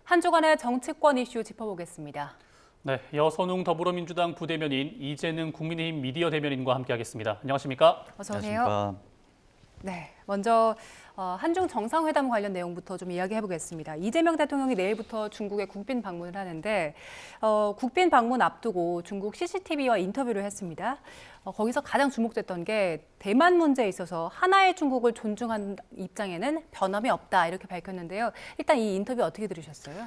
한 주간의 정치권 이슈 짚어보겠습니다. 네, 여선웅 더불어민주당 부대변인 이재능 국민의힘 미디어 대변인과 함께하겠습니다. 안녕하십니까? 어서 오세요. 안녕하십니까. 네, 먼저 한중 정상회담 관련 내용부터 좀 이야기해보겠습니다. 이재명 대통령이 내일부터 중국에 국빈 방문을 하는데 국빈 방문 앞두고 중국 CCTV와 인터뷰를 했습니다. 거기서 가장 주목됐던 게 대만 문제에 있어서 하나의 중국을 존중하는 입장에는 변함이 없다 이렇게 밝혔는데요. 일단 이 인터뷰 어떻게 들으셨어요?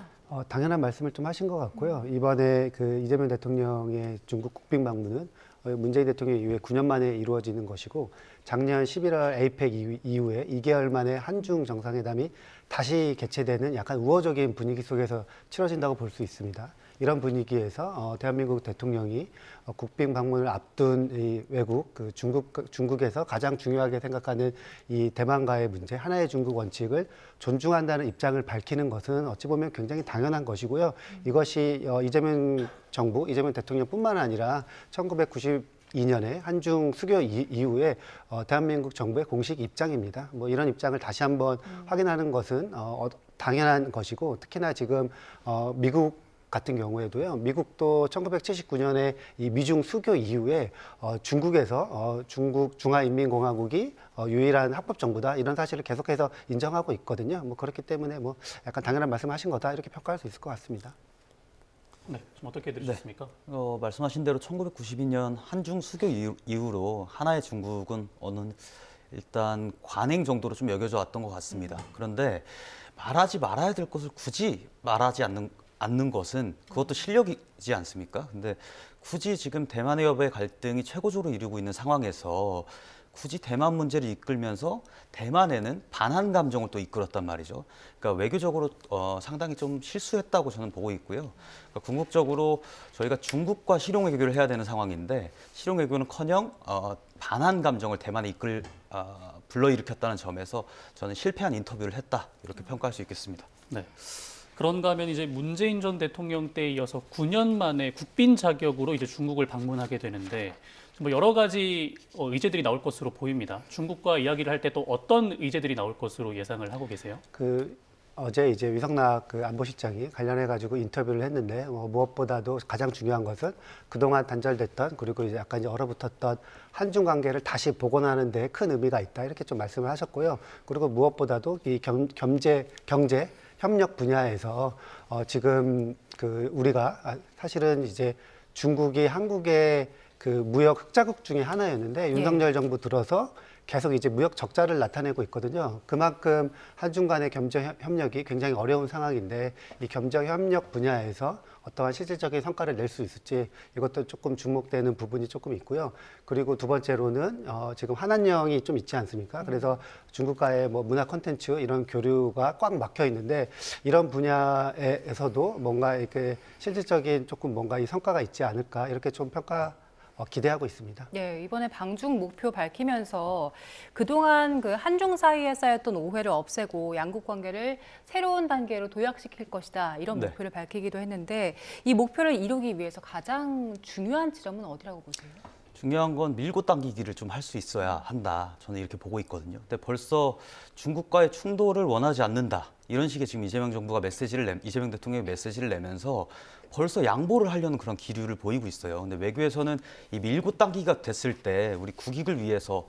당연한 말씀을 좀 하신 것 같고요. 이번에 그 이재명 대통령의 중국 국빈 방문은 문재인 대통령 이후에 9년 만에 이루어지는 것이고 작년 11월 에이펙 이후에 2개월 만에 한중 정상회담이 다시 개최되는 약간 우호적인 분위기 속에서 치러진다고 볼 수 있습니다. 이런 분위기에서 대한민국 대통령이 국빈 방문을 앞둔 이 외국, 중국에서 가장 중요하게 생각하는 이 대만과의 문제, 하나의 중국 원칙을 존중한다는 입장을 밝히는 것은 어찌 보면 굉장히 당연한 것이고요. 이것이 이재명 정부, 이재명 대통령뿐만 아니라 1992년에 한중 수교 이후에 대한민국 정부의 공식 입장입니다. 뭐 이런 입장을 다시 한번 확인하는 것은 당연한 것이고, 특히나 지금 미국 같은 경우에도요. 미국도 1979년에 이 미중 수교 이후에 중국에서 중국 중화인민공화국이 유일한 합법 정부다 이런 사실을 계속해서 인정하고 있거든요. 뭐 그렇기 때문에 뭐 약간 당연한 말씀하신 거다 이렇게 평가할 수 있을 것 같습니다. 네, 좀 어떻게 들으셨습니까? 말씀하신 대로 1992년 한중 수교 이후로 하나의 중국은 일단 관행 정도로 좀 여겨져 왔던 것 같습니다. 그런데 말하지 말아야 될 것을 굳이 말하지 않는 것은 그것도 실력이지 않습니까? 근데 굳이 지금 대만의 여부의 갈등이 최고조로 이루고 있는 상황에서 굳이 대만 문제를 이끌면서 대만에는 반한 감정을 또 이끌었단 말이죠. 그러니까 외교적으로 상당히 좀 실수했다고 저는 보고 있고요. 그러니까 궁극적으로 저희가 중국과 실용 외교를 해야 되는 상황인데 실용 외교는커녕 반한 감정을 대만에 불러일으켰다는 점에서 저는 실패한 인터뷰를 했다 이렇게 평가할 수 있겠습니다. 네. 그런가 하면 이제 문재인 전 대통령 때에 이어서 9년 만에 국빈 자격으로 이제 중국을 방문하게 되는데 뭐 여러 가지 의제들이 나올 것으로 보입니다. 중국과 이야기를 할 때 또 어떤 의제들이 나올 것으로 예상을 하고 계세요? 어제 이제 위성락 안보실장이 관련해 가지고 인터뷰를 했는데 무엇보다도 가장 중요한 것은 그동안 단절됐던 그리고 이제 약간 이제 얼어붙었던 한중 관계를 다시 복원하는 데 큰 의미가 있다 이렇게 좀 말씀을 하셨고요. 그리고 무엇보다도 이 경제 협력 분야에서 지금 우리가 사실은 이제 중국이 한국의 무역 흑자국 중에 하나였는데 윤석열 정부 들어서 계속 이제 무역 적자를 나타내고 있거든요. 그만큼 한중 간의 경제 협력이 굉장히 어려운 상황인데 이 경제 협력 분야에서 어떠한 실질적인 성과를 낼 수 있을지 이것도 조금 주목되는 부분이 조금 있고요. 그리고 두 번째로는 지금 한한령이 좀 있지 않습니까? 그래서 중국과의 뭐 문화 콘텐츠 이런 교류가 꽉 막혀 있는데 이런 분야에서도 뭔가 이렇게 실질적인 조금 뭔가 이 성과가 있지 않을까 이렇게 좀 기대하고 있습니다. 네, 이번에 방중 목표 밝히면서 그동안 그 한중 사이에 쌓였던 오해를 없애고 양국 관계를 새로운 단계로 도약시킬 것이다. 이런 목표를 밝히기도 했는데 이 목표를 이루기 위해서 가장 중요한 지점은 어디라고 보세요? 중요한 건 밀고 당기기를 좀 할 수 있어야 한다. 저는 이렇게 보고 있거든요. 근데 벌써 중국과의 충돌을 원하지 않는다. 이런 식의 지금 이재명 대통령이 메시지를 내면서 벌써 양보를 하려는 그런 기류를 보이고 있어요. 근데 외교에서는 이 밀고 당기기가 됐을 때 우리 국익을 위해서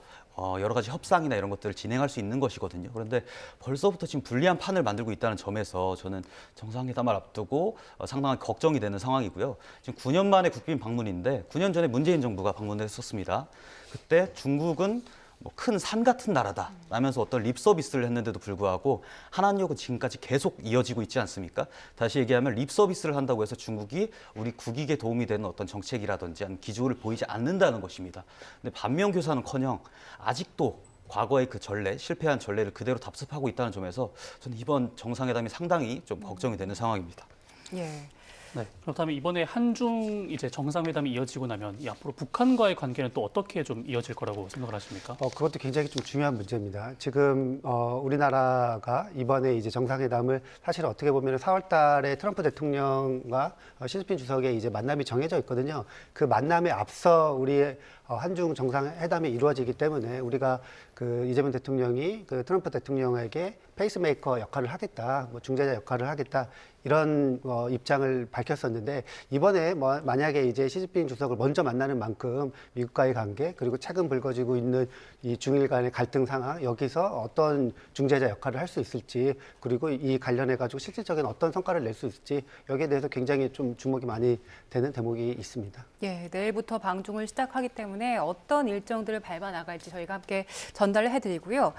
여러 가지 협상이나 이런 것들을 진행할 수 있는 것이거든요. 그런데 벌써부터 지금 불리한 판을 만들고 있다는 점에서 저는 정상회담을 앞두고 상당히 걱정이 되는 상황이고요. 지금 9년 만에 국빈 방문인데 9년 전에 문재인 정부가 방문을 했었습니다. 그때 중국은 뭐 큰 산 같은 나라다 라면서 어떤 립 서비스를 했는데도 불구하고 한한령은 지금까지 계속 이어지고 있지 않습니까? 다시 얘기하면 립 서비스를 한다고 해서 중국이 우리 국익에 도움이 되는 어떤 정책이라든지 기조를 보이지 않는다는 것입니다. 근데 반면교사는커녕 아직도 과거의 그 실패한 전례를 그대로 답습하고 있다는 점에서 저는 이번 정상회담이 상당히 좀 걱정이 되는 상황입니다. 예. 네. 그렇다면 이번에 한중 이제 정상회담이 이어지고 나면 이 앞으로 북한과의 관계는 또 어떻게 좀 이어질 거라고 생각을 하십니까? 그것도 굉장히 좀 중요한 문제입니다. 지금 우리나라가 이번에 이제 정상회담을 사실 어떻게 보면 4월 달에 트럼프 대통령과 시진핑 주석의 이제 만남이 정해져 있거든요. 그 만남에 앞서 우리의 한중 정상회담이 이루어지기 때문에 우리가 그 이재명 대통령이 그 트럼프 대통령에게 페이스메이커 역할을 하겠다, 뭐 중재자 역할을 하겠다 이런 입장을 밝혔었는데 이번에 뭐 만약에 이제 시진핑 주석을 먼저 만나는 만큼 미국과의 관계 그리고 최근 불거지고 있는 이 중일 간의 갈등 상황 여기서 어떤 중재자 역할을 할 수 있을지 그리고 이 관련해 가지고 실질적인 어떤 성과를 낼 수 있을지 여기에 대해서 굉장히 좀 주목이 많이 되는 대목이 있습니다. 예, 내일부터 방중을 시작하기 때문에 어떤 일정들을 밟아 나갈지 저희가 함께 전달을 해드리고요.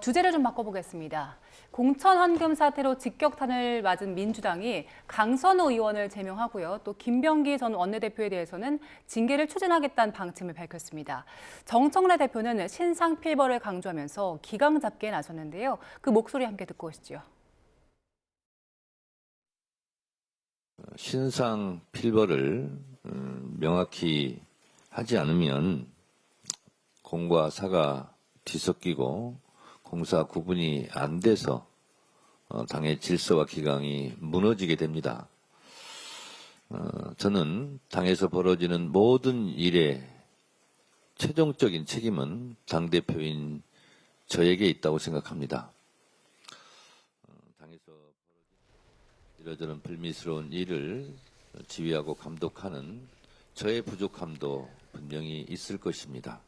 주제를 좀 바꿔보겠습니다. 공천 헌금 사태로 직격탄을 맞은 민주당이 강선우 의원을 제명하고요. 또 김병기 전 원내대표에 대해서는 징계를 추진하겠다는 방침을 밝혔습니다. 정청래 대표는 신상 필벌을 강조하면서 기강 잡기에 나섰는데요. 그 목소리 함께 듣고 오시죠. 신상 필벌을 명확히 하지 않으면 공과 사가 뒤섞이고 공사 구분이 안 돼서 당의 질서와 기강이 무너지게 됩니다. 저는 당에서 벌어지는 모든 일의 최종적인 책임은 당대표인 저에게 있다고 생각합니다. 당에서 벌어진 이러저런 불미스러운 일을 지휘하고 감독하는 저의 부족함도 분명히 있을 것입니다.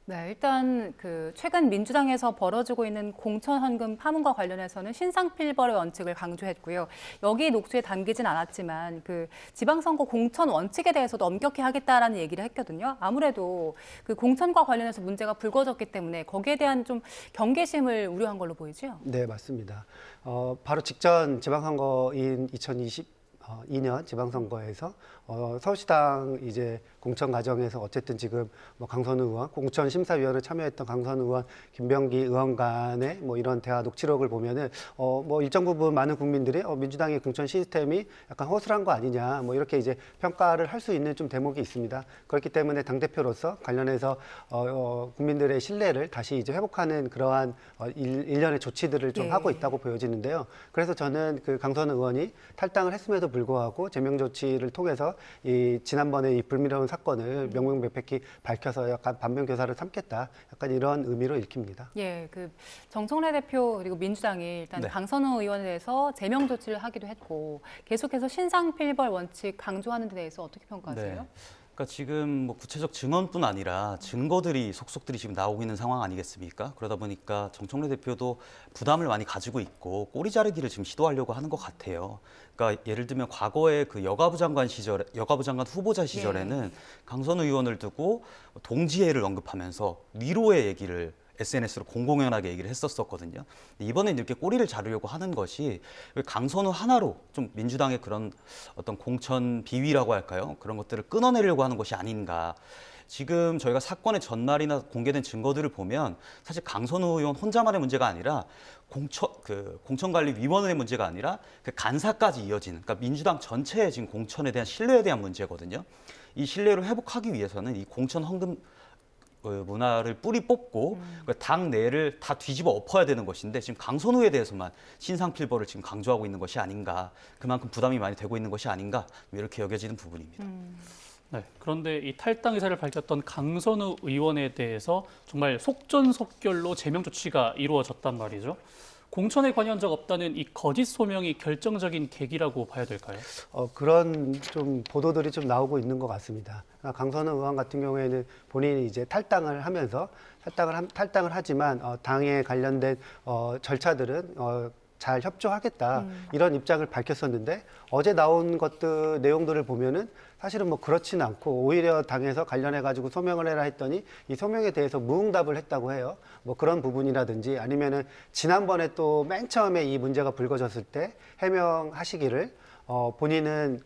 네, 일단 그 최근 민주당에서 벌어지고 있는 공천 헌금 파문과 관련해서는 신상필벌의 원칙을 강조했고요. 여기 녹취에 담기진 않았지만 그 지방선거 공천 원칙에 대해서도 엄격히 하겠다라는 얘기를 했거든요. 아무래도 그 공천과 관련해서 문제가 불거졌기 때문에 거기에 대한 좀 경계심을 우려한 걸로 보이죠. 네, 맞습니다. 바로 직전 지방선거인 2022년 지방선거에서 서울시당 이제 공천 과정에서 어쨌든 지금 뭐 강선우 의원, 공천심사위원회 참여했던 강선우 의원, 김병기 의원 간의 뭐 이런 대화 녹취록을 보면은 뭐 일정 부분 많은 국민들이 민주당의 공천 시스템이 약간 허술한 거 아니냐 뭐 이렇게 이제 평가를 할 수 있는 좀 대목이 있습니다. 그렇기 때문에 당대표로서 관련해서 국민들의 신뢰를 다시 이제 회복하는 그러한 일련의 조치들을 좀 예. 하고 있다고 보여지는데요. 그래서 저는 그 강선우 의원이 탈당을 했음에도 불구하고 제명 조치를 통해서 이 지난번에 이 불미스러운 사건을 명명백백히 밝혀서 약간 반면교사를 삼겠다. 약간 이런 의미로 읽힙니다. 예, 그 정청래 대표 그리고 민주당이 일단 네. 강선우 의원에 대해서 제명 조치를 하기도 했고 계속해서 신상필벌 원칙 강조하는 데 대해서 어떻게 평가하세요? 네. 그러니까 지금 뭐 구체적 증언뿐 아니라 증거들이 속속들이 지금 나오고 있는 상황 아니겠습니까? 그러다 보니까 정청래 대표도 부담을 많이 가지고 있고 꼬리 자르기를 지금 시도하려고 하는 것 같아요. 그러니까 예를 들면 과거에 그 여가부 장관 후보자 시절에는 강선우 의원을 두고 동지애를 언급하면서 위로의 얘기를 SNS로 공공연하게 얘기를 했었거든요. 이번엔 이렇게 꼬리를 자르려고 하는 것이 강선우 하나로 좀 민주당의 그런 어떤 공천 비위라고 할까요? 그런 것들을 끊어내려고 하는 것이 아닌가. 지금 저희가 사건의 전말이나 공개된 증거들을 보면 사실 강선우 의원 혼자만의 문제가 아니라 공천관리위원회의 문제가 아니라 그 간사까지 이어지는, 그러니까 민주당 전체의 지금 공천에 대한 신뢰에 대한 문제거든요. 이 신뢰를 회복하기 위해서는 이 공천 헌금 문화를 뿌리 뽑고 당 내를 다 뒤집어 엎어야 되는 것인데 지금 강선우에 대해서만 신상필벌을 지금 강조하고 있는 것이 아닌가, 그만큼 부담이 많이 되고 있는 것이 아닌가 이렇게 여겨지는 부분입니다. 네, 그런데 이 탈당 의사를 밝혔던 강선우 의원에 대해서 정말 속전속결로 제명 조치가 이루어졌단 말이죠. 공천에 관여한 적 없다는 이 거짓 소명이 결정적인 계기라고 봐야 될까요? 그런 좀 보도들이 좀 나오고 있는 것 같습니다. 강선우 의원 같은 경우에는 본인이 이제 탈당을 하면서 탈당을 하지만 당에 관련된 절차들은 잘 협조하겠다 이런 입장을 밝혔었는데 어제 나온 것들 내용들을 보면은 사실은 뭐 그렇지는 않고 오히려 당에서 관련해 가지고 소명을 해라 했더니 이 소명에 대해서 무응답을 했다고 해요. 뭐 그런 부분이라든지 아니면은 지난번에 또 맨 처음에 이 문제가 불거졌을 때 해명하시기를 본인은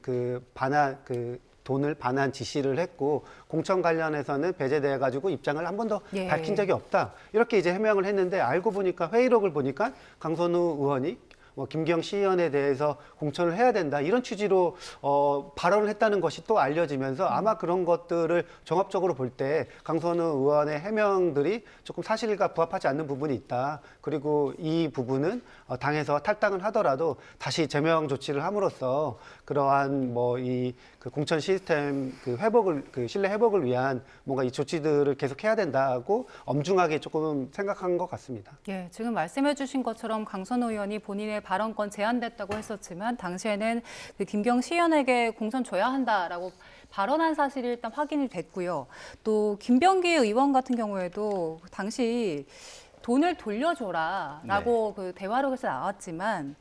돈을 반환 지시를 했고 공천 관련해서는 배제돼 가지고 입장을 한 번도 예. 밝힌 적이 없다. 이렇게 이제 해명을 했는데 알고 보니까 회의록을 보니까 강선우 의원이 뭐 김기영 시의원에 대해서 공천을 해야 된다 이런 취지로 발언을 했다는 것이 또 알려지면서 아마 그런 것들을 종합적으로 볼 때 강선우 의원의 해명들이 조금 사실과 부합하지 않는 부분이 있다. 그리고 이 부분은 당에서 탈당을 하더라도 다시 제명 조치를 함으로써 그러한 뭐 이 그 공천 시스템 그 회복을 그 신뢰 회복을 위한 뭔가 이 조치들을 계속해야 된다고 엄중하게 조금 생각한 것 같습니다. 예, 지금 말씀해주신 것처럼 강선우 의원이 본인의 발언권 제한됐다고 했었지만 당시에는 그 김경 시의원에게 공천 줘야 한다라고 발언한 사실이 일단 확인이 됐고요. 또 김병기 의원 같은 경우에도 당시 돈을 돌려줘라라고 그 대화록에서 나왔지만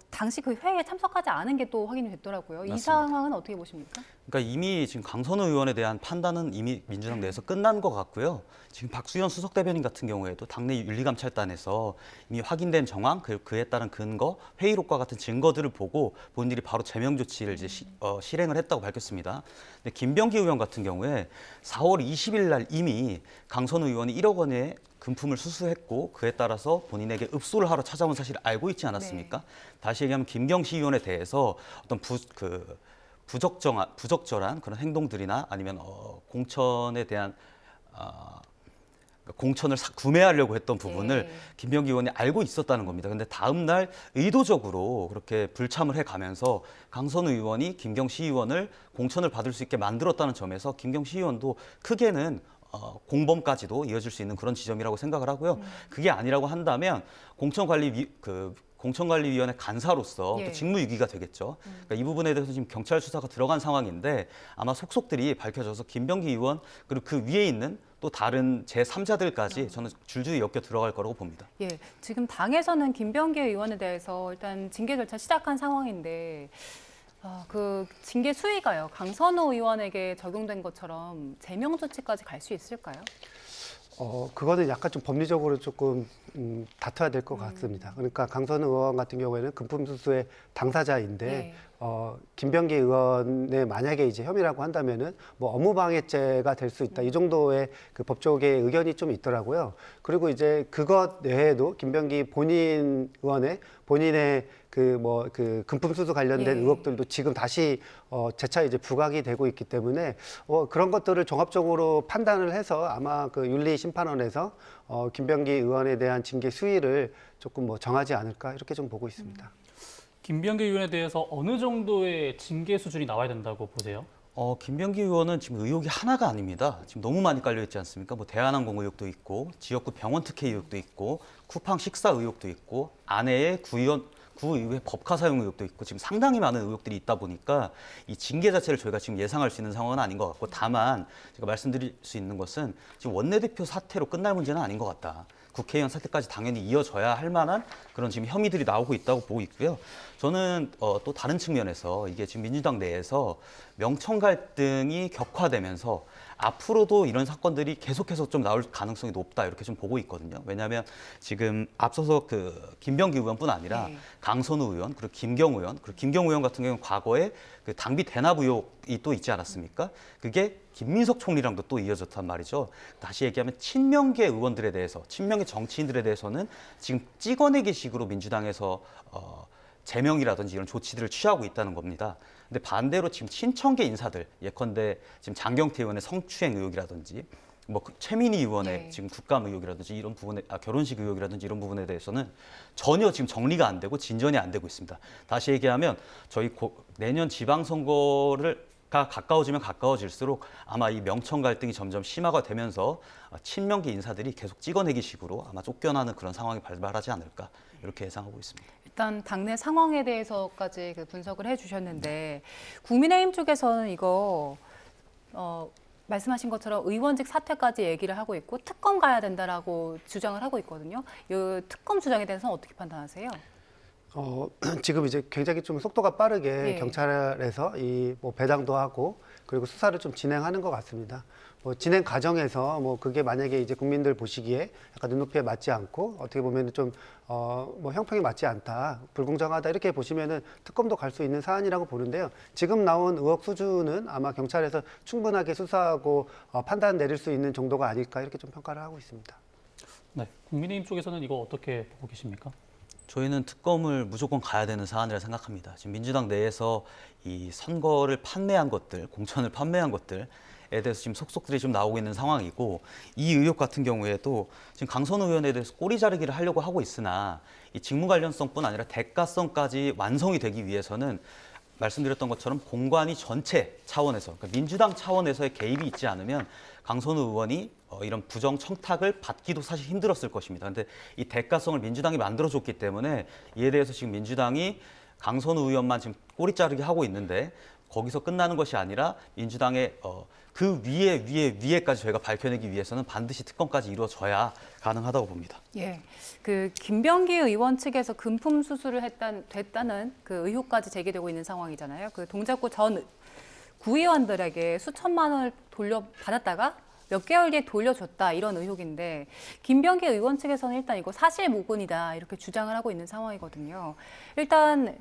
당시 그 회의에 참석하지 않은 게 또 확인이 됐더라고요. 이 맞습니다. 상황은 어떻게 보십니까? 그러니까 이미 지금 강선우 의원에 대한 판단은 이미 민주당 내에서 끝난 것 같고요. 지금 박수현 수석 대변인 같은 경우에도 당내 윤리감찰단에서 이미 확인된 정황, 그에 따른 근거, 회의록과 같은 증거들을 보고 본인들이 바로 제명 조치를 이제 실행을 했다고 밝혔습니다. 근데 김병기 의원 같은 경우에 4월 20일 날 이미 강선우 의원이 1억 원의 금품을 수수했고 그에 따라서 본인에게 읍소를 하러 찾아온 사실을 알고 있지 않았습니까? 네. 다시 얘기하면 김경시 의원에 대해서 어떤 부적절한 그런 행동들이나 아니면 공천에 대한 공천을 구매하려고 했던 부분을 네. 김병기 의원이 알고 있었다는 겁니다. 근데 다음 날 의도적으로 그렇게 불참을 해가면서 강선우 의원이 김경시 의원을 공천을 받을 수 있게 만들었다는 점에서 김경시 의원도 크게는 공범까지도 이어질 수 있는 그런 지점이라고 생각을 하고요. 그게 아니라고 한다면 공천관리위원회 간사로서 예. 또 직무유기가 되겠죠. 그러니까 이 부분에 대해서 지금 경찰 수사가 들어간 상황인데 아마 속속들이 밝혀져서 김병기 의원 그리고 그 위에 있는 또 다른 제3자들까지 저는 줄줄이 엮여 들어갈 거라고 봅니다. 예, 지금 당에서는 김병기 의원에 대해서 일단 징계 절차 시작한 상황인데 그 징계 수위가요. 강선우 의원에게 적용된 것처럼 제명 조치까지 갈 수 있을까요? 그거는 약간 좀 법리적으로 조금 다퉈야 될 것 같습니다. 그러니까 강선우 의원 같은 경우에는 금품 수수의 당사자인데 네. 김병기 의원의 만약에 이제 혐의라고 한다면은 뭐 업무방해죄가 될 수 있다 이 정도의 그 법조계의 의견이 좀 있더라고요. 그리고 이제 그것 외에도 김병기 본인의 그 금품 수수 관련된 예. 의혹들도 지금 다시 재차 이제 부각이 되고 있기 때문에 그런 것들을 종합적으로 판단을 해서 아마 그 윤리심판원에서 김병기 의원에 대한 징계 수위를 조금 뭐 정하지 않을까 이렇게 좀 보고 있습니다. 김병기 의원에 대해서 어느 정도의 징계 수준이 나와야 된다고 보세요? 김병기 의원은 지금 의혹이 하나가 아닙니다. 지금 너무 많이 깔려 있지 않습니까? 뭐 대한항공 의혹도 있고 지역구 병원 특혜 의혹도 있고 쿠팡 식사 의혹도 있고 아내의 구의회 법카 사용 의혹도 있고 지금 상당히 많은 의혹들이 있다 보니까 이 징계 자체를 저희가 지금 예상할 수 있는 상황은 아닌 것 같고 다만 제가 말씀드릴 수 있는 것은 지금 원내대표 사태로 끝날 문제는 아닌 것 같다. 국회의원 사태까지 당연히 이어져야 할 만한 그런 지금 혐의들이 나오고 있다고 보고 있고요. 저는 또 다른 측면에서 이게 지금 민주당 내에서 명청 갈등이 격화되면서 앞으로도 이런 사건들이 계속해서 좀 나올 가능성이 높다 이렇게 좀 보고 있거든요. 왜냐하면 지금 앞서서 그 김병기 의원뿐 아니라 네. 강선우 의원 그리고 김경 의원 그리고 김경 의원 같은 경우는 과거에 그 당비 대납 의혹이 또 있지 않았습니까? 그게 김민석 총리랑도 또 이어졌단 말이죠. 다시 얘기하면 친명계 의원들에 대해서 친명계 정치인들에 대해서는 지금 찍어내기식으로 민주당에서 제명이라든지 이런 조치들을 취하고 있다는 겁니다. 근데 반대로 지금 친청계 인사들 예컨대 지금 장경태 의원의 성추행 의혹이라든지 뭐 최민희 의원의 네. 지금 국감 의혹이라든지 이런 부분에 결혼식 의혹이라든지 이런 부분에 대해서는 전혀 지금 정리가 안 되고 진전이 안 되고 있습니다. 다시 얘기하면 저희 내년 지방선거가 가까워지면 가까워질수록 아마 이 명청 갈등이 점점 심화가 되면서 친명계 인사들이 계속 찍어내기식으로 아마 쫓겨나는 그런 상황이 발발하지 않을까 이렇게 예상하고 있습니다. 일단 당내 상황에 대해서까지 그 분석을 해주셨는데 국민의힘 쪽에서는 이거 말씀하신 것처럼 의원직 사퇴까지 얘기를 하고 있고 특검 가야 된다라고 주장을 하고 있거든요. 이 특검 주장에 대해서는 어떻게 판단하세요? 지금 이제 굉장히 좀 속도가 빠르게 네. 경찰에서 뭐 배당도 하고 그리고 수사를 좀 진행하는 것 같습니다. 뭐 진행 과정에서 뭐 그게 만약에 이제 국민들 보시기에 약간 눈높이에 맞지 않고 어떻게 보면은 좀 뭐 형평이 맞지 않다, 불공정하다 이렇게 보시면은 특검도 갈 수 있는 사안이라고 보는데요. 지금 나온 의혹 수준은 아마 경찰에서 충분하게 수사하고 판단 내릴 수 있는 정도가 아닐까 이렇게 좀 평가를 하고 있습니다. 네, 국민의힘 쪽에서는 이거 어떻게 보고 계십니까? 저희는 특검을 무조건 가야 되는 사안이라 생각합니다. 지금 민주당 내에서 이 선거를 판매한 것들, 공천을 판매한 것들에 대해서 지금 속속들이 좀 나오고 있는 상황이고, 이 의혹 같은 경우에도 지금 강선우 의원에 대해서 꼬리 자르기를 하려고 하고 있으나 이 직무 관련성뿐 아니라 대가성까지 완성이 되기 위해서는 말씀드렸던 것처럼 공관위 전체 차원에서, 그러니까 민주당 차원에서의 개입이 있지 않으면 강선우 의원이 이런 부정 청탁을 받기도 사실 힘들었을 것입니다. 그런데 이 대가성을 민주당이 만들어줬기 때문에 이에 대해서 지금 민주당이 강선우 의원만 지금 꼬리 자르기 하고 있는데, 거기서 끝나는 것이 아니라 민주당의 그 위에까지 저희가 밝혀내기 위해서는 반드시 특검까지 이루어져야 가능하다고 봅니다. 예, 그 김병기 의원 측에서 금품 수수를 됐다는 그 의혹까지 제기되고 있는 상황이잖아요. 그 동작구 전 구의원들에게 수천만 원을 돌려받았다가 몇 개월 뒤에 돌려줬다, 이런 의혹인데, 김병기 의원 측에서는 일단 이거 사실무근이다 이렇게 주장을 하고 있는 상황이거든요. 일단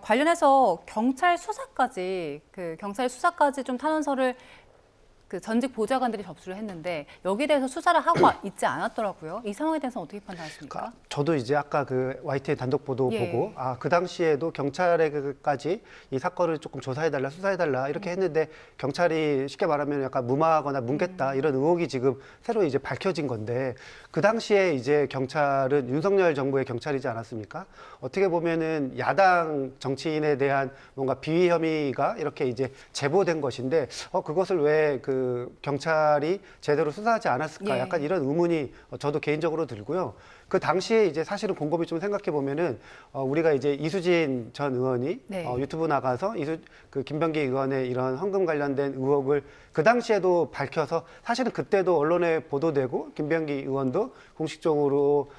관련해서 경찰 수사까지 좀 탄원서를 그 전직 보좌관들이 접수를 했는데, 여기에 대해서 수사를 하고 있지 않았더라고요. 이 상황에 대해서는 어떻게 판단하십니까? 저도 이제 아까 그 YTN 단독 보도 예. 보고, 그 당시에도 경찰에게까지 이 사건을 조금 조사해달라, 수사해달라 이렇게 했는데, 경찰이 쉽게 말하면 약간 무마하거나 뭉갰다 이런 의혹이 지금 새로 이제 밝혀진 건데, 그 당시에 이제 경찰은 윤석열 정부의 경찰이지 않았습니까? 어떻게 보면은 야당 정치인에 대한 뭔가 비위 혐의가 이렇게 이제 제보된 것인데, 그것을 왜 그 경찰이 제대로 수사하지 않았을까? 예. 약간 이런 의문이 저도 개인적으로 들고요. 그 당시에 이제 사실은 곰곰이 좀 생각해 보면은 우리가 이제 이수진 전 의원이 네. 유튜브 나가서 그 김병기 의원의 이런 헌금 관련된 의혹을 그 당시에도 밝혀서, 사실은 그때도 언론에 보도되고 김병기 의원도 공식적으로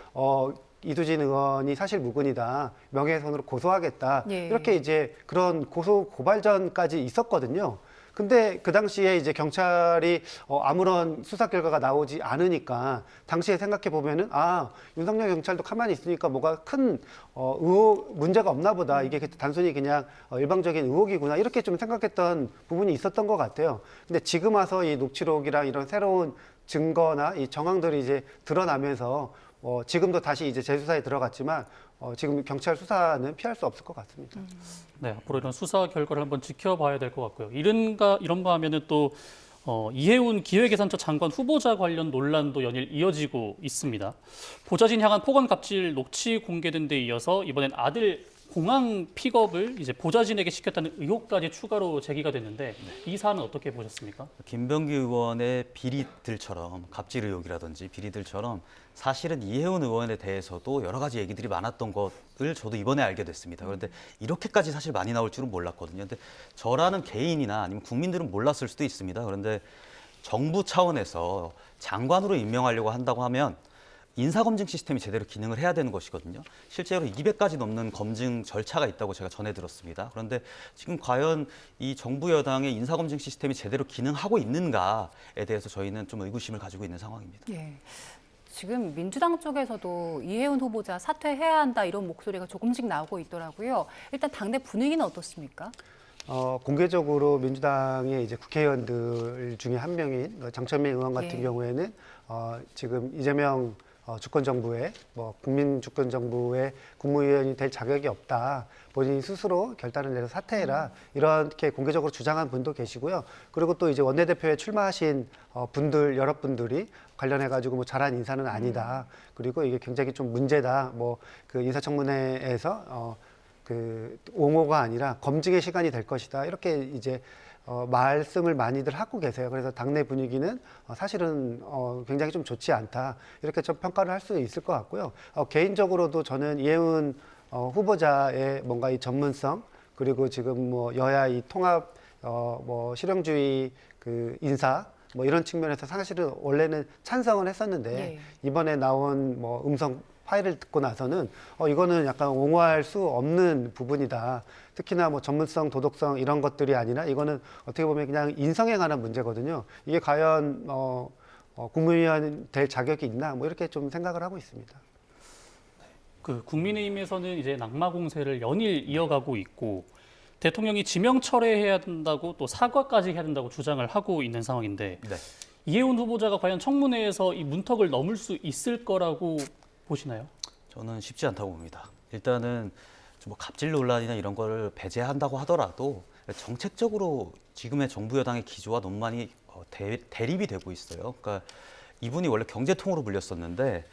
이수진 의원이 사실 무근이다, 명예훼손으로 고소하겠다, 예. 이렇게 이제 그런 고발전까지 있었거든요. 근데 그 당시에 이제 경찰이 아무런 수사 결과가 나오지 않으니까, 당시에 생각해 보면은 윤석열 경찰도 가만히 있으니까 뭐가 큰 의혹 문제가 없나 보다, 이게 단순히 그냥 일방적인 의혹이구나, 이렇게 좀 생각했던 부분이 있었던 것 같아요. 근데 지금 와서 이 녹취록이랑 이런 새로운 증거나 이 정황들이 이제 드러나면서 지금도 다시 이제 재수사에 들어갔지만 지금 경찰 수사는 피할 수 없을 것 같습니다. 네, 앞으로 이런 수사 결과를 한번 지켜봐야 될 것 같고요. 이런가 하면은 또 이해운 기획예산처 장관 후보자 관련 논란도 연일 이어지고 있습니다. 보좌진 향한 폭언 갑질 녹취 공개된 데 이어서 이번엔 아들 공항 픽업을 이제 보좌진에게 시켰다는 의혹까지 추가로 제기가 됐는데, 이 사안은 어떻게 보셨습니까? 김병기 의원의 비리들처럼, 갑질 의혹이라든지 비리들처럼 사실은 이해운 의원에 대해서도 여러 가지 얘기들이 많았던 것을 저도 이번에 알게 됐습니다. 그런데 이렇게까지 사실 많이 나올 줄은 몰랐거든요. 근데 저라는 개인이나 아니면 국민들은 몰랐을 수도 있습니다. 그런데 정부 차원에서 장관으로 임명하려고 한다고 하면 인사검증 시스템이 제대로 기능을 해야 되는 것이거든요. 실제로 200가지 넘는 검증 절차가 있다고 제가 전해 들었습니다. 그런데 지금 과연 이 정부 여당의 인사검증 시스템이 제대로 기능하고 있는가에 대해서 저희는 좀 의구심을 가지고 있는 상황입니다. 예. 지금 민주당 쪽에서도 이해운 후보자 사퇴해야 한다, 이런 목소리가 조금씩 나오고 있더라고요. 일단 당내 분위기는 어떻습니까? 공개적으로 민주당의 이제 국회의원들 중에 한 명인 장철민 의원 같은 예. 경우에는 지금 이재명 주권정부의 국민주권정부의 국무위원이 될 자격이 없다, 본인이 스스로 결단을 내서 사퇴해라, 이렇게 공개적으로 주장한 분도 계시고요. 그리고 또 이제 원내대표에 출마하신 여러 분들이 관련해가지고 뭐 잘한 인사는 아니다, 그리고 이게 굉장히 좀 문제다, 그 인사청문회에서 그 옹호가 아니라 검증의 시간이 될 것이다, 이렇게 이제 말씀을 많이들 하고 계세요. 그래서 당내 분위기는 사실은 굉장히 좀 좋지 않다, 이렇게 좀 평가를 할 수 있을 것 같고요. 개인적으로도 저는 이해운 후보자의 뭔가 이 전문성, 그리고 지금 여야 이 통합 실용주의 그 인사 이런 측면에서 사실은 원래는 찬성을 했었는데, 네. 이번에 나온 음성 파일을 듣고 나서는 이거는 약간 옹호할 수 없는 부분이다. 특히나 전문성, 도덕성 이런 것들이 아니라 이거는 어떻게 보면 그냥 인성에 관한 문제거든요. 이게 과연 국무위원 될 자격이 있나, 이렇게 좀 생각을 하고 있습니다. 그 국민의힘에서는 이제 낙마 공세를 연일 이어가고 있고, 대통령이 지명 철회해야 된다고 또 사과까지 해야 된다고 주장을 하고 있는 상황인데, 네. 이해운 후보자가 과연 청문회에서 이 문턱을 넘을 수 있을 거라고 보시나요? 저는 쉽지 않다고 봅니다. 일단은 좀뭐 갑질 논란이나 이런 거를 배제한다고 하더라도 정책적으로 지금의 정부 여당의 기조와 너무 많이 대립이 되고 있어요. 그러니까 이분이 원래 경제통으로 불렸었는데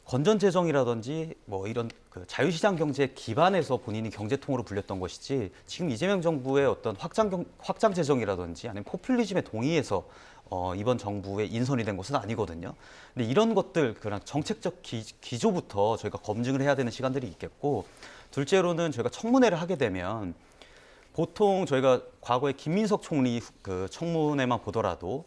건전 재정이라든지 뭐 이런 그 자유시장 경제 기반에서 본인이 경제통으로 불렸던 것이지 지금 이재명 정부의 어떤 확장 재정이라든지 아니면 포퓰리즘에 동의해서 이번 정부에 인선이 된 것은 아니거든요. 근데 이런 것들 그런 정책적 기조부터 저희가 검증을 해야 되는 시간들이 있겠고, 둘째로는 저희가 청문회를 하게 되면 보통 저희가 과거에 김민석 총리 그 청문회만 보더라도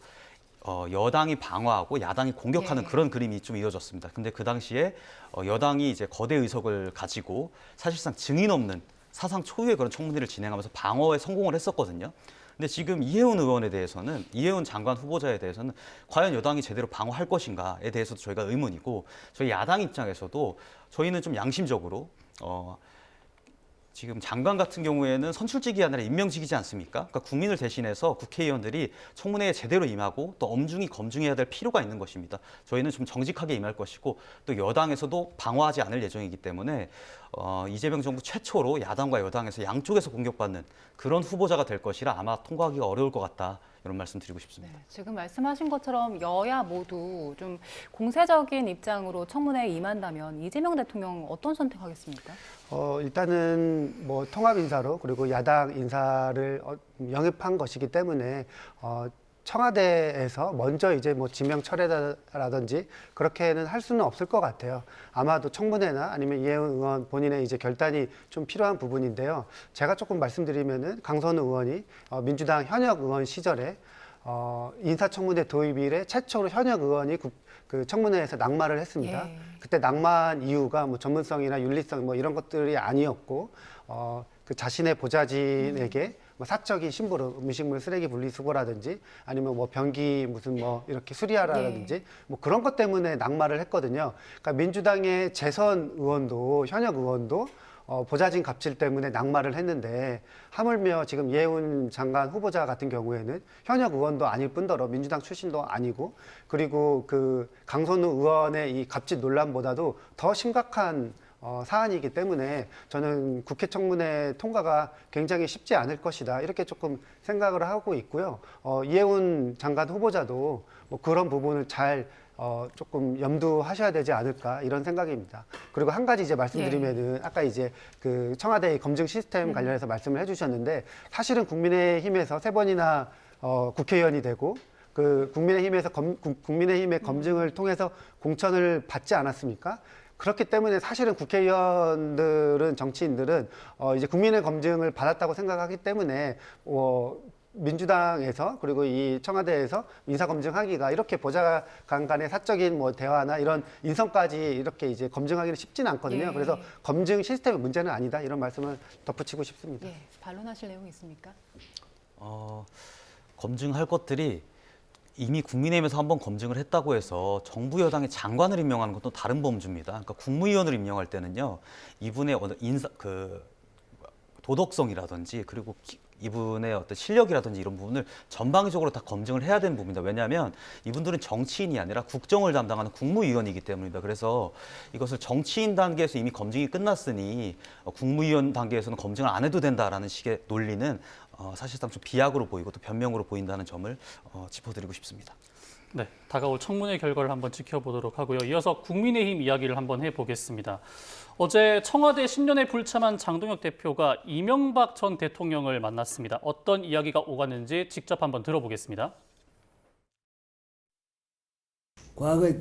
여당이 방어하고 야당이 공격하는 예. 그런 그림이 좀 이어졌습니다. 근데 그 당시에 여당이 이제 거대 의석을 가지고 사실상 증인 없는 사상 초유의 그런 청문회를 진행하면서 방어에 성공을 했었거든요. 근데 지금 이해운 의원에 대해서는, 이해운 장관 후보자에 대해서는 과연 여당이 제대로 방어할 것인가에 대해서도 저희가 의문이고, 저희 야당 입장에서도 저희는 좀 양심적으로 지금 장관 같은 경우에는 선출직이 아니라 임명직이지 않습니까? 그러니까 국민을 대신해서 국회의원들이 청문회에 제대로 임하고 또 엄중히 검증해야 될 필요가 있는 것입니다. 저희는 좀 정직하게 임할 것이고 또 여당에서도 방어하지 않을 예정이기 때문에 이재명 정부 최초로 야당과 여당에서 양쪽에서 공격받는 그런 후보자가 될 것이라 아마 통과하기가 어려울 것 같다. 이런 말씀 드리고 싶습니다. 네, 지금 말씀하신 것처럼 여야 모두 좀 공세적인 입장으로 청문회에 임한다면 이재명 대통령 어떤 선택하겠습니까? 일단은 뭐 통합 인사로 그리고 야당 인사를 영입한 것이기 때문에 청와대에서 먼저 이제 뭐 지명 철회라든지 그렇게는 할 수는 없을 것 같아요. 아마도 청문회나 아니면 이해운 의원 본인의 이제 결단이 좀 필요한 부분인데요. 제가 조금 말씀드리면은 강선우 의원이 민주당 현역 의원 시절에 인사청문회 도입 이래 최초로 현역 의원이 그 청문회에서 낙마를 했습니다. 예. 그때 낙마한 이유가 뭐 전문성이나 윤리성 뭐 이런 것들이 아니었고 그 자신의 보좌진에게 뭐 사적인 심부름, 음식물 쓰레기 분리수거라든지 아니면 뭐 변기 무슨 뭐 이렇게 수리하라든지 예. 뭐 그런 것 때문에 낙마를 했거든요. 그러니까 민주당의 재선 의원도 현역 의원도 보좌진 갑질 때문에 낙마를 했는데 하물며 지금 이해운 장관 후보자 같은 경우에는 현역 의원도 아닐 뿐더러 민주당 출신도 아니고 그리고 그 강선우 의원의 이 갑질 논란보다도 더 심각한 사안이기 때문에 저는 국회 청문회 통과가 굉장히 쉽지 않을 것이다 이렇게 조금 생각을 하고 있고요. 이해운 장관 후보자도 뭐 그런 부분을 잘 조금 염두하셔야 되지 않을까 이런 생각입니다. 그리고 한 가지 이제 말씀드리면은 아까 이제 그 청와대의 검증 시스템 관련해서 말씀을 해주셨는데 사실은 국민의힘에서 3번이나 국회의원이 되고 그 국민의힘의 검증을 통해서 공천을 받지 않았습니까? 그렇기 때문에 사실은 국회의원들은 정치인들은 이제 국민의 검증을 받았다고 생각하기 때문에 민주당에서 그리고 이 청와대에서 인사검증하기가 이렇게 보좌관 간의 사적인 뭐 대화나 이런 인성까지 이렇게 이제 검증하기는 쉽지는 않거든요. 예. 그래서 검증 시스템의 문제는 아니다 이런 말씀을 덧붙이고 싶습니다. 예, 반론하실 내용 있습니까? 검증할 것들이 이미 국민의힘에서 한번 검증을 했다고 해서 정부 여당의 장관을 임명하는 것도 다른 범주입니다. 그러니까 국무위원을 임명할 때는요, 이분의 도덕성이라든지 그리고 이분의 어떤 실력이라든지 이런 부분을 전방위적으로 다 검증을 해야 되는 부분입니다. 왜냐하면 이분들은 정치인이 아니라 국정을 담당하는 국무위원이기 때문입니다. 그래서 이것을 정치인 단계에서 이미 검증이 끝났으니 국무위원 단계에서는 검증을 안 해도 된다라는 식의 논리는 사실상 좀 비약으로 보이고 또 변명으로 보인다는 점을 짚어드리고 싶습니다. 네, 다가올 청문회 결과를 한번 지켜보도록 하고요. 이어서 국민의힘 이야기를 한번 해보겠습니다. 어제 청와대 신년에 불참한 장동혁 대표가 이명박 전 대통령을 만났습니다. 어떤 이야기가 오갔는지 직접 한번 들어보겠습니다. 과거에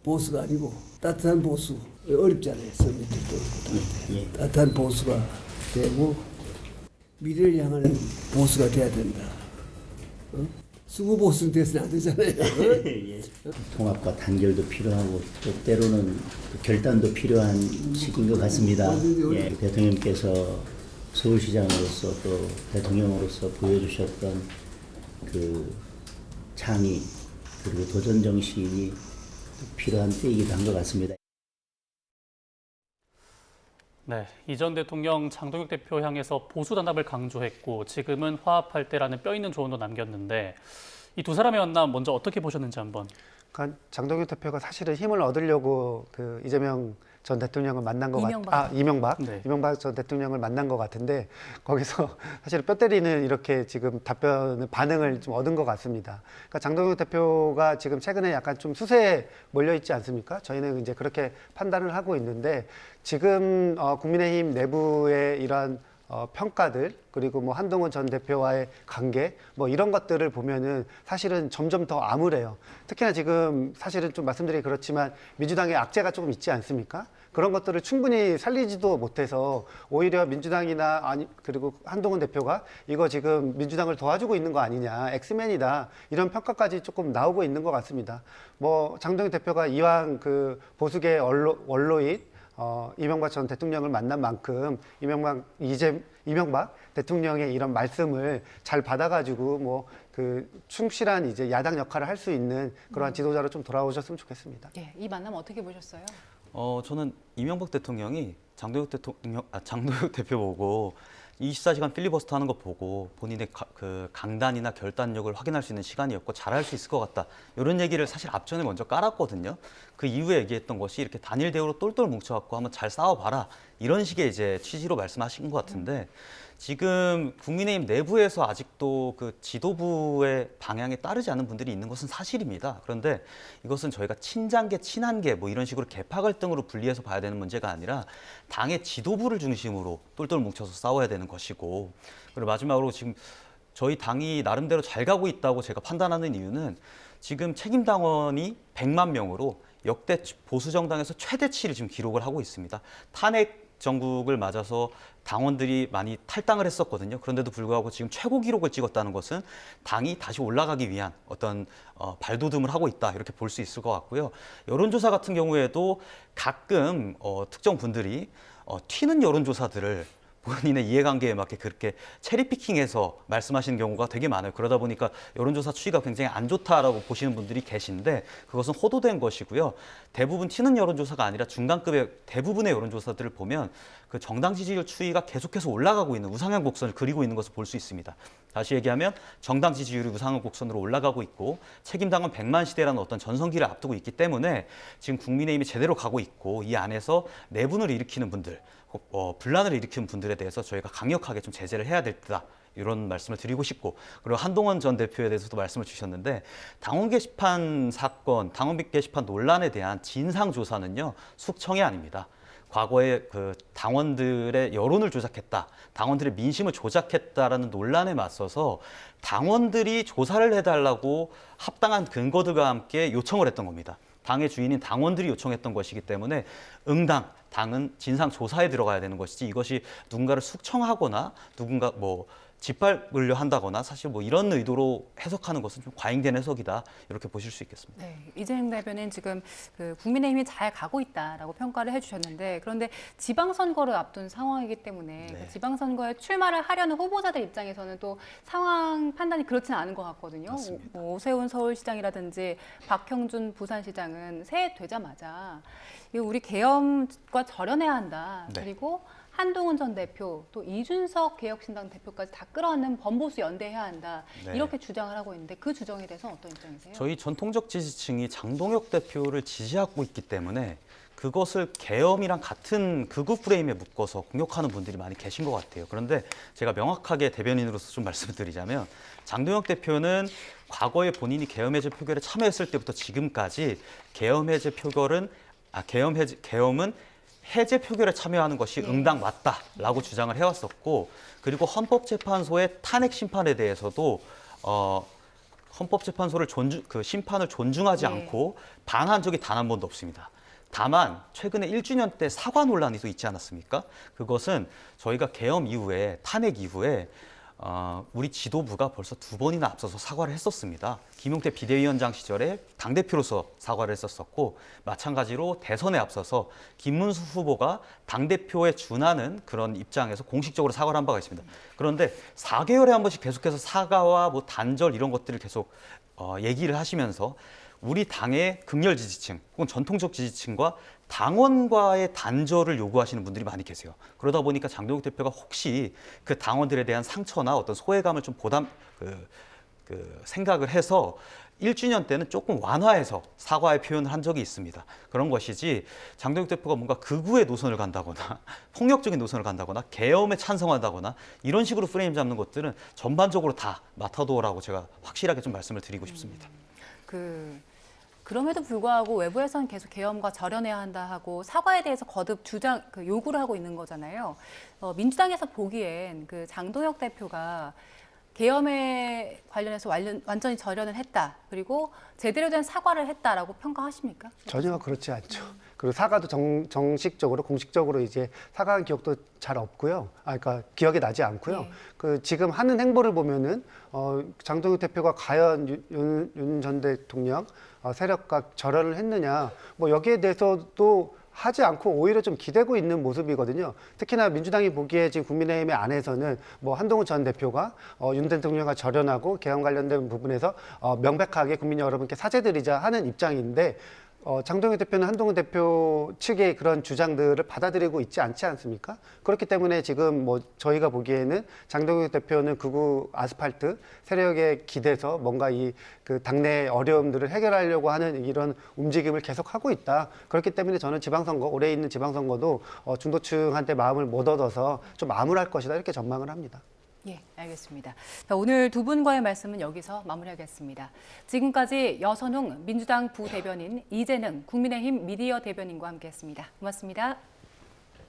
보수가 아니고 따뜻한 보수, 어렵잖아요. 선배들도 따뜻한 보수가 되고 미래를 향하는 보수가 돼야 된다. 수구 보수는 돼서는 안 되잖아요. 통합과 단결도 필요하고 또 때로는 결단도 필요한 시기인 것 같습니다. 예, 대통령께서 서울시장으로서 또 대통령으로서 보여주셨던 그 창의 그리고 도전 정신이 필요한 때이기도 한 것 같습니다. 네, 이 전 대통령 장동혁 대표 향해서 보수 단합을 강조했고 지금은 화합할 때라는 뼈 있는 조언도 남겼는데 이 두 사람의 만남 먼저 어떻게 보셨는지 한번. 그러니까 장동혁 대표가 사실은 힘을 얻으려고 그 이재명 전 대통령을 만난 것 이명박. 이명박. 네. 이명박 전 대통령을 만난 것 같은데 거기서 사실 뼈 때리는 이렇게 지금 반응을 좀 얻은 것 같습니다. 그러니까 장동혁 대표가 지금 최근에 약간 좀 수세에 몰려 있지 않습니까? 저희는 이제 그렇게 판단을 하고 있는데 지금 국민의힘 내부의 이러한 평가들 그리고 뭐 한동훈 전 대표와의 관계 뭐 이런 것들을 보면은 사실은 점점 더 암울해요. 특히나 지금 사실은 좀 말씀드리기 그렇지만 민주당의 악재가 조금 있지 않습니까? 그런 것들을 충분히 살리지도 못해서 오히려 민주당이나 그리고 한동훈 대표가 이거 지금 민주당을 도와주고 있는 거 아니냐, 엑스맨이다 이런 평가까지 조금 나오고 있는 것 같습니다. 뭐 장동혁 대표가 이왕 그 보수계 원로인 이명박 전 대통령을 만난 만큼 이명박 대통령의 이런 말씀을 잘 받아가지고 뭐 그 충실한 이제 야당 역할을 할 수 있는 그러한 지도자로 좀 돌아오셨으면 좋겠습니다. 예, 이 만남 어떻게 보셨어요? 저는 이명박 대통령이 장동혁 대표 보고 24시간 필리버스터 하는 거 보고 본인의 그 강단이나 결단력을 확인할 수 있는 시간이었고 잘할 수 있을 것 같다. 이런 얘기를 사실 앞전에 먼저 깔았거든요. 그 이후에 얘기했던 것이 이렇게 단일 대우로 똘똘 뭉쳐갖고 한번 잘 싸워봐라. 이런 식의 이제 취지로 말씀하신 것 같은데 지금 국민의힘 내부에서 아직도 그 지도부의 방향에 따르지 않는 분들이 있는 것은 사실입니다. 그런데 이것은 저희가 친장계, 친한계 뭐 이런 식으로 계파 갈등으로 분리해서 봐야 되는 문제가 아니라 당의 지도부를 중심으로 똘똘 뭉쳐서 싸워야 되는 것이고 그리고 마지막으로 지금 저희 당이 나름대로 잘 가고 있다고 제가 판단하는 이유는 지금 책임당원이 100만 명으로 역대 보수정당에서 최대치를 지금 기록을 하고 있습니다. 탄핵 정국을 맞아서 당원들이 많이 탈당을 했었거든요. 그런데도 불구하고 지금 최고 기록을 찍었다는 것은 당이 다시 올라가기 위한 어떤 발돋움을 하고 있다 이렇게 볼 수 있을 것 같고요. 여론조사 같은 경우에도 가끔 특정 분들이 튀는 여론조사들을 본인의 이해관계에 맞게 그렇게 체리피킹해서 말씀하시는 경우가 되게 많아요. 그러다 보니까 여론조사 추이가 굉장히 안 좋다라고 보시는 분들이 계신데 그것은 호도된 것이고요. 대부분 튀는 여론조사가 아니라 중간급의 대부분의 여론조사들을 보면 그 정당 지지율 추이가 계속해서 올라가고 있는 우상향 곡선을 그리고 있는 것을 볼 수 있습니다. 다시 얘기하면 정당 지지율이 우상향 곡선으로 올라가고 있고 책임당원 100만 시대라는 어떤 전성기를 앞두고 있기 때문에 지금 국민의힘이 제대로 가고 있고 이 안에서 내분을 일으키는 분들 분란을 일으키는 분들에 대해서 저희가 강력하게 좀 제재를 해야 될 듯다. 이런 말씀을 드리고 싶고 그리고 한동훈 전 대표에 대해서도 말씀을 주셨는데 당원 게시판 사건, 당원 게시판 논란에 대한 진상조사는요. 숙청이 아닙니다. 과거에 그 당원들의 여론을 조작했다, 당원들의 민심을 조작했다라는 논란에 맞서서 당원들이 조사를 해달라고 합당한 근거들과 함께 요청을 했던 겁니다. 당의 주인인 당원들이 요청했던 것이기 때문에 당은 진상 조사에 들어가야 되는 것이지 이것이 누군가를 숙청하거나 누군가 뭐 짓밟으려 한다거나 사실 뭐 이런 의도로 해석하는 것은 좀 과잉된 해석이다 이렇게 보실 수 있겠습니다. 네, 이재명 대변인 지금 그 국민의힘이 잘 가고 있다라고 평가를 해주셨는데 그런데 지방선거를 앞둔 상황이기 때문에 그 지방선거에 출마를 하려는 후보자들 입장에서는 또 상황 판단이 그렇지는 않은 것 같거든요. 맞습니다. 오세훈 서울시장이라든지 박형준 부산시장은 새해 되자마자 우리 계엄과 절연해야 한다. 네. 그리고 한동훈 전 대표, 또 이준석 개혁신당 대표까지 다 끌어안는 범보수 연대해야 한다. 네. 이렇게 주장을 하고 있는데 그 주장에 대해서는 어떤 입장이세요? 저희 전통적 지지층이 장동혁 대표를 지지하고 있기 때문에 그것을 계엄이랑 같은 극우 프레임에 묶어서 공격하는 분들이 많이 계신 것 같아요. 그런데 제가 명확하게 대변인으로서 좀 말씀을 드리자면 장동혁 대표는 과거에 본인이 계엄해제 표결에 참여했을 때부터 지금까지 계엄은 해제 표결에 참여하는 것이 응당 맞다라고 주장을 해왔었고 그리고 헌법재판소의 탄핵 심판에 대해서도 헌법재판소를 심판을 존중하지 않고 반한 적이 단 한 번도 없습니다. 다만 최근에 1주년 때 사과 논란이 또 있지 않았습니까? 그것은 저희가 계엄 이후에 탄핵 이후에 우리 지도부가 벌써 2번이나 앞서서 사과를 했었습니다. 김용태 비대위원장 시절에 당대표로서 사과를 했었었고 마찬가지로 대선에 앞서서 김문수 후보가 당대표에 준하는 그런 입장에서 공식적으로 사과를 한 바가 있습니다. 그런데 4개월에 한 번씩 계속해서 사과와 뭐 단절 이런 것들을 계속 얘기를 하시면서 우리 당의 극렬 지지층 혹은 전통적 지지층과 당원과의 단절을 요구하시는 분들이 많이 계세요. 그러다 보니까 장동혁 대표가 혹시 그 당원들에 대한 상처나 어떤 소외감을 좀 생각을 해서 1주년 때는 조금 완화해서 사과의 표현을 한 적이 있습니다. 그런 것이지 장동혁 대표가 뭔가 극우의 노선을 간다거나 폭력적인 노선을 간다거나 계엄에 찬성한다거나 이런 식으로 프레임 잡는 것들은 전반적으로 다 마타도어라고 제가 확실하게 좀 말씀을 드리고 싶습니다. 그럼에도 불구하고 외부에서는 계속 계엄과 절연해야 한다 하고 사과에 대해서 거듭 요구를 하고 있는 거잖아요. 민주당에서 보기엔 그 장동혁 대표가 계엄에 관련해서 완전히 절연을 했다. 그리고 제대로 된 사과를 했다라고 평가하십니까? 전혀 그렇지 않죠. 그리고 사과도 정식적으로 공식적으로 이제 사과한 기억도 잘 없고요. 그러니까 기억이 나지 않고요. 네. 그 지금 하는 행보를 보면은 장동혁 대표가 과연 윤 전 대통령 세력과 절연을 했느냐, 뭐 여기에 대해서도 하지 않고 오히려 좀 기대고 있는 모습이거든요. 특히나 민주당이 보기에 지금 국민의힘의 안에서는 뭐 한동훈 전 대표가 윤 대통령과 절연하고 계엄 관련된 부분에서 명백하게 국민 여러분께 사죄드리자 하는 입장인데 장동혁 대표는 한동훈 대표 측의 그런 주장들을 받아들이고 있지 않지 않습니까? 그렇기 때문에 지금 뭐 저희가 보기에는 장동혁 대표는 극우 아스팔트 세력에 기대서 뭔가 그 당내 어려움들을 해결하려고 하는 이런 움직임을 계속하고 있다. 그렇기 때문에 저는 지방선거, 올해 있는 지방선거도 중도층한테 마음을 못 얻어서 좀 암울할 것이다 이렇게 전망을 합니다. 예, 알겠습니다. 자, 오늘 두 분과의 말씀은 여기서 마무리하겠습니다. 지금까지 여선웅 민주당 부대변인, 이재능 국민의힘 미디어 대변인과 함께했습니다. 고맙습니다.